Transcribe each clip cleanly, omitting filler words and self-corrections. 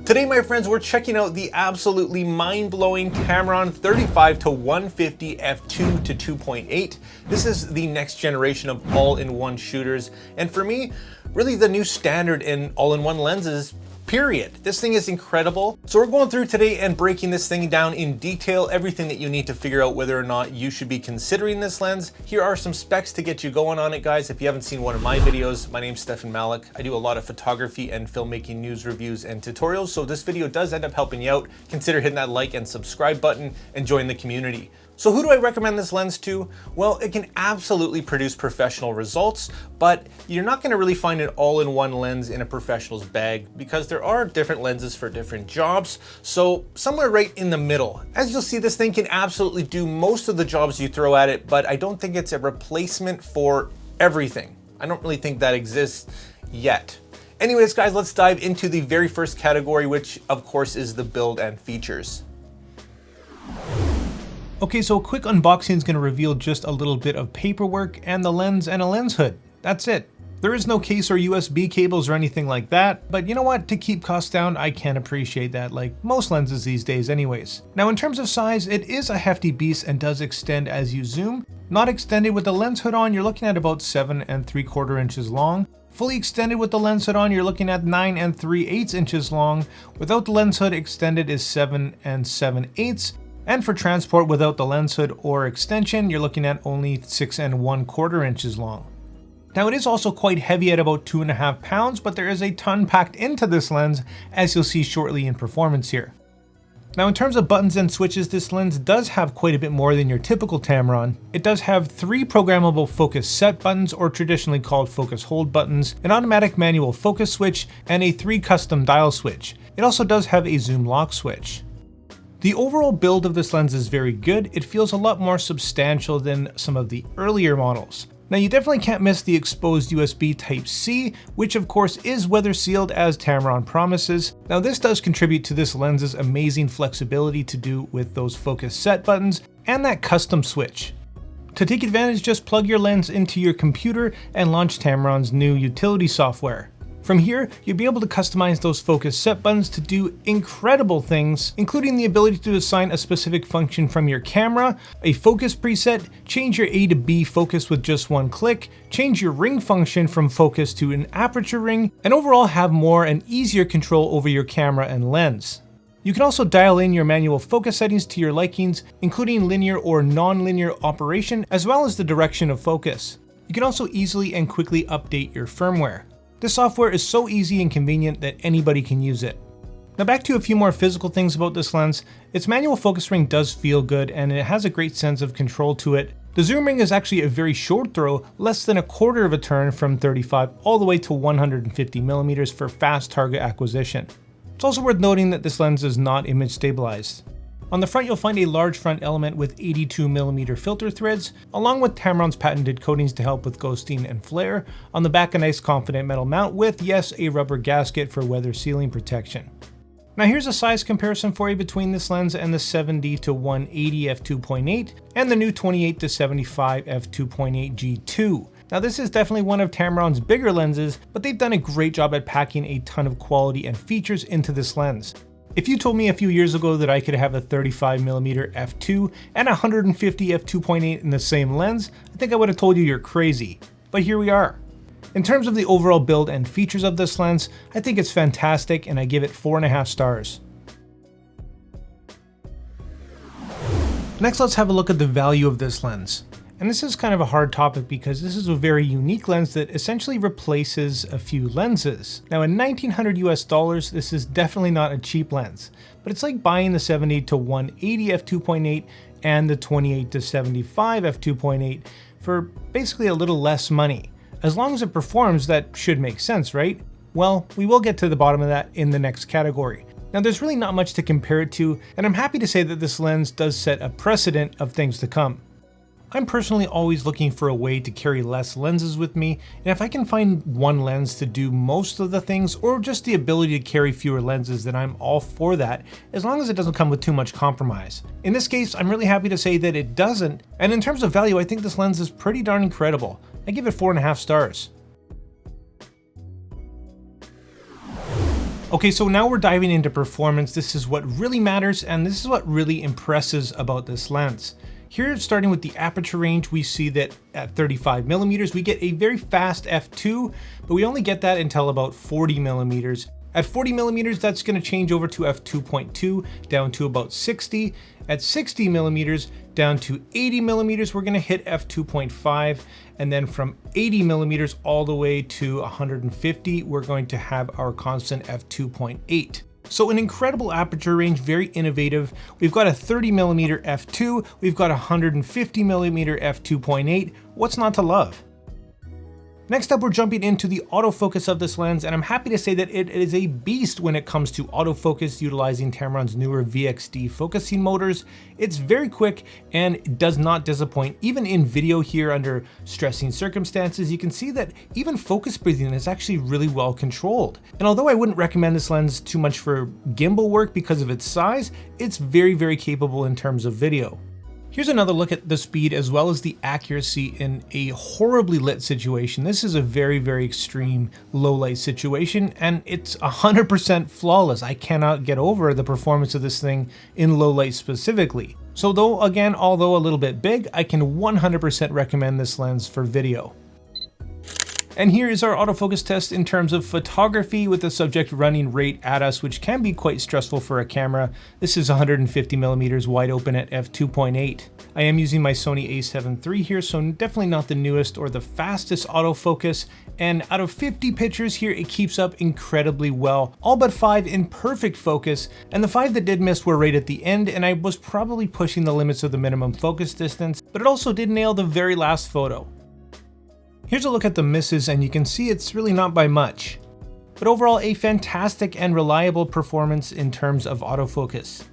Today, my friends, we're checking out the absolutely mind-blowing Tamron 35-150 F2-2.8. This is the next generation of all-in-one shooters, and for me, really the new standard in all-in-one lenses, period. This thing is incredible. So we're going through today and breaking this thing down in detail, everything that you need to figure out whether or not you should be considering this lens. Here are some specs to get you going on it, guys. If you haven't seen one of my videos, my name's Stefan Malloch. I do a lot of photography and filmmaking news reviews and tutorials, so this video does end up helping you out. Consider hitting that like and subscribe button and join the community. So who do I recommend this lens to? Well, it can absolutely produce professional results, but you're not gonna really find an all-in-one lens in a professional's bag because there are different lenses for different jobs. So somewhere right in the middle. As you'll see, this thing can absolutely do most of the jobs you throw at it, but I don't think it's a replacement for everything. I don't really think that exists yet. Anyways, guys, let's dive into the very first category, which of course is the build and features. Okay, so a quick unboxing is going to reveal just a little bit of paperwork and the lens and a lens hood. That's it. There is no case or USB cables or anything like that, but you know what? To keep costs down, I can appreciate that, like most lenses these days anyways. Now in terms of size, it is a hefty beast and does extend as you zoom. Not extended with the lens hood on, you're looking at about 7 3/4 inches long. Fully extended with the lens hood on, you're looking at 9 3/8 inches long. Without the lens hood, extended is 7 7/8. And for transport without the lens hood or extension, you're looking at only 6 1/4 inches long. Now it is also quite heavy at about 2.5 pounds, but there is a ton packed into this lens, as you'll see shortly in performance here. Now in terms of buttons and switches, this lens does have quite a bit more than your typical Tamron. It does have 3 programmable focus set buttons, or traditionally called focus hold buttons, an automatic manual focus switch, and a 3 custom dial switch. It also does have a zoom lock switch. The overall build of this lens is very good. It feels a lot more substantial than some of the earlier models. Now you definitely can't miss the exposed USB Type-C, which of course is weather sealed as Tamron promises. Now this does contribute to this lens's amazing flexibility to do with those focus set buttons and that custom switch. To take advantage, just plug your lens into your computer and launch Tamron's new utility software. From here, you'll be able to customize those focus set buttons to do incredible things, including the ability to assign a specific function from your camera, a focus preset, change your A to B focus with just one click, change your ring function from focus to an aperture ring, and overall have more and easier control over your camera and lens. You can also dial in your manual focus settings to your likings, including linear or non-linear operation, as well as the direction of focus. You can also easily and quickly update your firmware. This software is so easy and convenient that anybody can use it. Now back to a few more physical things about this lens. Its manual focus ring does feel good and it has a great sense of control to it. The zoom ring is actually a very short throw, less than 1/4 of a turn from 35 all the way to 150mm for fast target acquisition. It's also worth noting that this lens is not image stabilized. On the front, you'll find a large front element with 82mm filter threads, along with Tamron's patented coatings to help with ghosting and flare. On the back, a nice confident metal mount with, yes, a rubber gasket for weather sealing protection. Now here's a size comparison for you between this lens and the 70-180 f2.8 and the new 28-75 f2.8 G2. Now this is definitely one of Tamron's bigger lenses, but they've done a great job at packing a ton of quality and features into this lens. If you told me a few years ago that I could have a 35mm f2 and a 150 f2.8 in the same lens, I think I would have told you you're crazy. But here we are. In terms of the overall build and features of this lens, I think it's fantastic and I give it 4.5 stars. Next, let's have a look at the value of this lens. And this is kind of a hard topic because this is a very unique lens that essentially replaces a few lenses. Now in $1,900 US, this is definitely not a cheap lens, but it's like buying the 70-180 f2.8 and the 28-75 f2.8 for basically a little less money. As long as it performs, that should make sense, right? Well, we will get to the bottom of that in the next category. Now there's really not much to compare it to, and I'm happy to say that this lens does set a precedent of things to come. I'm personally always looking for a way to carry less lenses with me, and if I can find one lens to do most of the things, or just the ability to carry fewer lenses, then I'm all for that, as long as it doesn't come with too much compromise. In this case, I'm really happy to say that it doesn't, and in terms of value, I think this lens is pretty darn incredible. I give it 4.5 stars. Okay, so now we're diving into performance. This is what really matters, and this is what really impresses about this lens. Here, starting with the aperture range, we see that at 35mm, we get a very fast f2, but we only get that until about 40mm. At 40mm, that's going to change over to f2.2, down to about 60. At 60mm, down to 80mm, we're going to hit f2.5. And then from 80mm all the way to 150, we're going to have our constant f2.8. So an incredible aperture range, very innovative. We've got a 30mm f2, we've got a 150mm f2.8. What's not to love? Next up, we're jumping into the autofocus of this lens, and I'm happy to say that it is a beast when it comes to autofocus utilizing Tamron's newer VXD focusing motors. It's very quick and does not disappoint. Even in video here under stressing circumstances, you can see that even focus breathing is actually really well controlled. And although I wouldn't recommend this lens too much for gimbal work because of its size, it's very, very capable in terms of video. Here's another look at the speed as well as the accuracy in a horribly lit situation. This is a very, very extreme low light situation, and it's 100% flawless. I cannot get over the performance of this thing in low light specifically. So although a little bit big, I can 100% recommend this lens for video. And here is our autofocus test in terms of photography with the subject running right at us, which can be quite stressful for a camera. This is 150mm wide open at f2.8. I am using my Sony a7 III here, so definitely not the newest or the fastest autofocus. And out of 50 pictures here, it keeps up incredibly well. All but 5 in perfect focus, and the 5 that did miss were right at the end, and I was probably pushing the limits of the minimum focus distance, but it also did nail the very last photo. Here's a look at the misses, and you can see it's really not by much. But overall, a fantastic and reliable performance in terms of autofocus.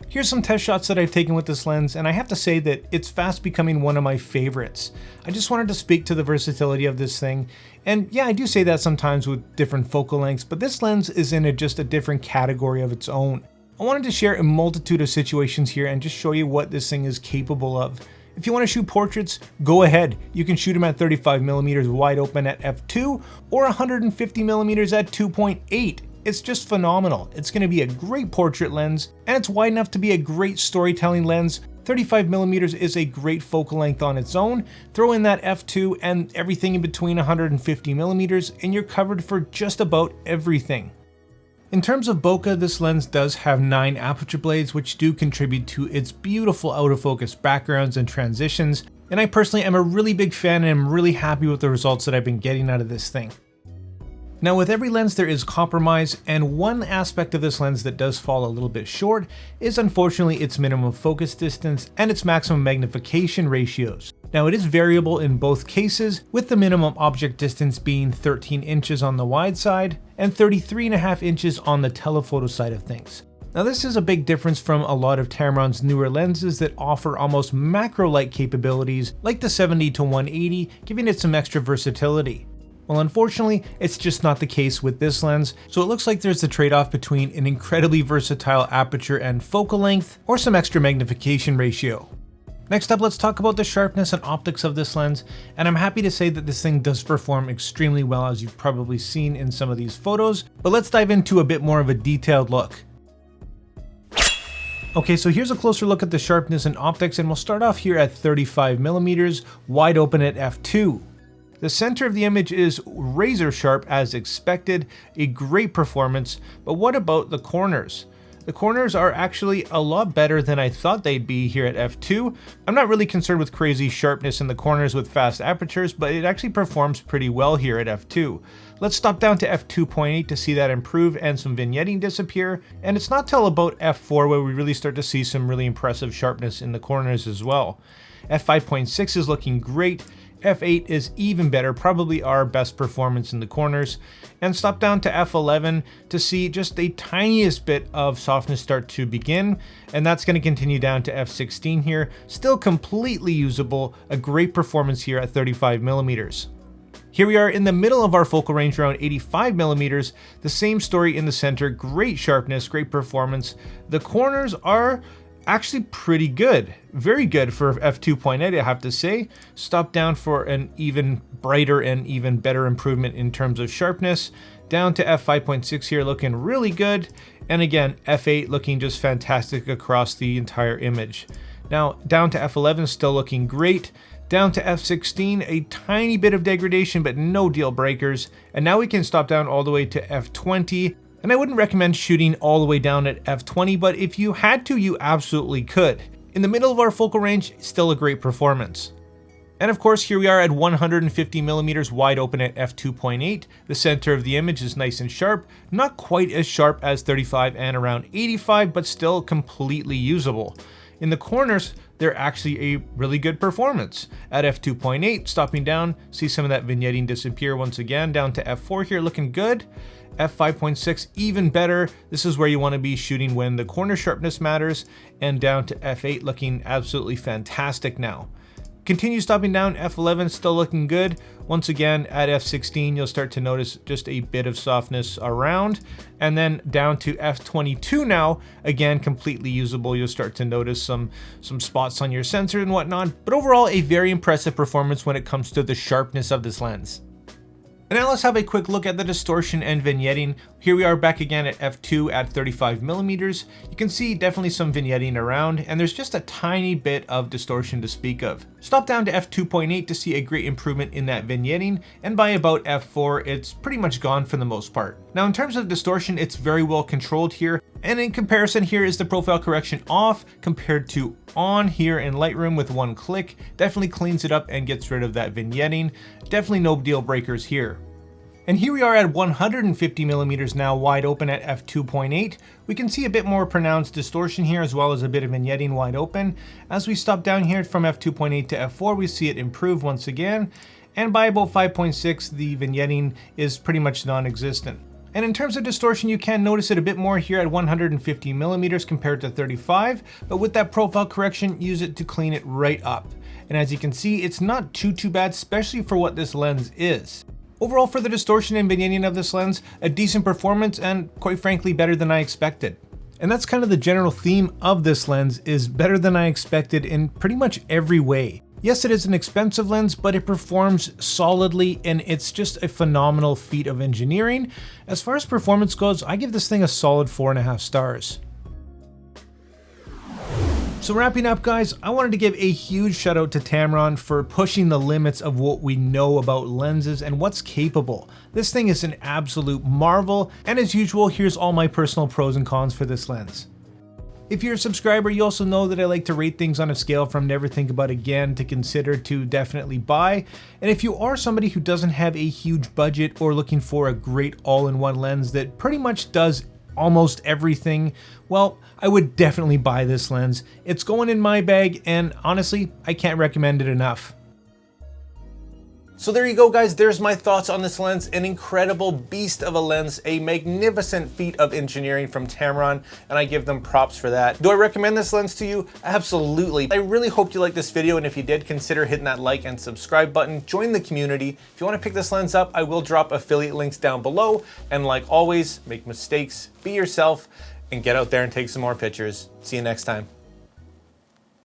Here's some test shots that I've taken with this lens, and I have to say that it's fast becoming one of my favorites. I just wanted to speak to the versatility of this thing. And yeah, I do say that sometimes with different focal lengths, but this lens is in just a different category of its own. I wanted to share a multitude of situations here and just show you what this thing is capable of. If you want to shoot portraits, go ahead. You can shoot them at 35mm wide open at f2 or 150mm at 2.8. It's just phenomenal. It's going to be a great portrait lens, and it's wide enough to be a great storytelling lens. 35mm is a great focal length on its own. Throw in that f2 and everything in between 150mm, and you're covered for just about everything. In terms of bokeh, this lens does have 9 aperture blades, which do contribute to its beautiful out-of-focus backgrounds and transitions, and I personally am a really big fan and am really happy with the results that I've been getting out of this thing. Now, with every lens there is compromise, and one aspect of this lens that does fall a little bit short is unfortunately its minimum focus distance and its maximum magnification ratios. Now, it is variable in both cases, with the minimum object distance being 13 inches on the wide side and 33.5 inches on the telephoto side of things. Now, this is a big difference from a lot of Tamron's newer lenses that offer almost macro-like capabilities like the 70-180, giving it some extra versatility. Well, unfortunately, it's just not the case with this lens, so it looks like there's the trade-off between an incredibly versatile aperture and focal length, or some extra magnification ratio. Next up, let's talk about the sharpness and optics of this lens, and I'm happy to say that this thing does perform extremely well, as you've probably seen in some of these photos, but let's dive into a bit more of a detailed look. Okay, so here's a closer look at the sharpness and optics, and we'll start off here at 35mm, wide open at f2. The center of the image is razor sharp as expected, a great performance, but what about the corners? The corners are actually a lot better than I thought they'd be here at f2. I'm not really concerned with crazy sharpness in the corners with fast apertures, but it actually performs pretty well here at f2. Let's stop down to f2.8 to see that improve and some vignetting disappear, and it's not till about f4 where we really start to see some really impressive sharpness in the corners as well. f5.6 is looking great. F8 is even better, probably our best performance in the corners, and stop down to F11 to see just the tiniest bit of softness start to begin, and that's going to continue down to F16 here, still completely usable, a great performance here at 35mm. Here we are in the middle of our focal range around 85mm, the same story in the center, great sharpness, great performance. The corners are actually pretty good, very good for f2.8, I have to say. Stop down for an even brighter and even better improvement in terms of sharpness. down to f5.6 here looking really good. And again, f8 looking just fantastic across the entire image. Now down to f11 still looking great. Down to f16, a tiny bit of degradation, but no deal breakers. And now we can stop down all the way to f20. And I wouldn't recommend shooting all the way down at f20, but if you had to, you absolutely could. In the middle of our focal range, still a great performance. And of course, here we are at 150mm wide open at f2.8. The center of the image is nice and sharp, not quite as sharp as 35 and around 85, but still completely usable. In the corners, they're actually a really good performance. At f2.8, stopping down, see some of that vignetting disappear once again. Down to f4 here, looking good. f5.6, even better. This is where you want to be shooting when the corner sharpness matters. And down to f8, looking absolutely fantastic now. Continue stopping down, f11 still looking good. Once again, at f16, you'll start to notice just a bit of softness around. And then down to f22 now, again, completely usable. You'll start to notice some spots on your sensor and whatnot. But overall, a very impressive performance when it comes to the sharpness of this lens. And now let's have a quick look at the distortion and vignetting. Here we are back again at f2 at 35mm. You can see definitely some vignetting around, and there's just a tiny bit of distortion to speak of. Stop down to f2.8 to see a great improvement in that vignetting, and by about f4, it's pretty much gone for the most part. Now in terms of distortion, it's very well controlled here, and in comparison, here is the profile correction off compared to on here in Lightroom with one click. Definitely cleans it up and gets rid of that vignetting. Definitely no deal breakers here. And here we are at 150mm now wide open at f2.8. We can see a bit more pronounced distortion here as well as a bit of vignetting wide open. As we stop down here from f2.8 to f4, we see it improve once again. And by about 5.6, the vignetting is pretty much non-existent. And in terms of distortion, you can notice it a bit more here at 150mm compared to 35, but with that profile correction, use it to clean it right up. And as you can see, it's not too bad, especially for what this lens is. Overall, for the distortion and vignetting of this lens, a decent performance and quite frankly, better than I expected. And that's kind of the general theme of this lens, is better than I expected in pretty much every way. Yes, it is an expensive lens, but it performs solidly and it's just a phenomenal feat of engineering. As far as performance goes, I give this thing a solid 4.5 stars. So wrapping up, guys, I wanted to give a huge shout out to Tamron for pushing the limits of what we know about lenses and what's capable. This thing is an absolute marvel, and as usual, here's all my personal pros and cons for this lens. If you're a subscriber, you also know that I like to rate things on a scale from never think about again to consider to definitely buy. And if you are somebody who doesn't have a huge budget or looking for a great all-in-one lens that pretty much does almost everything, well, I would definitely buy this lens. It's going in my bag, and honestly, I can't recommend it enough. So there you go, guys. There's my thoughts on this lens. An incredible beast of a lens, a magnificent feat of engineering from Tamron, and I give them props for that. Do I recommend this lens to you? Absolutely. I really hope you liked this video, and if you did, consider hitting that like and subscribe button. Join the community. If you want to pick this lens up, I will drop affiliate links down below. And like always, make mistakes, be yourself, and get out there and take some more pictures. See you next time.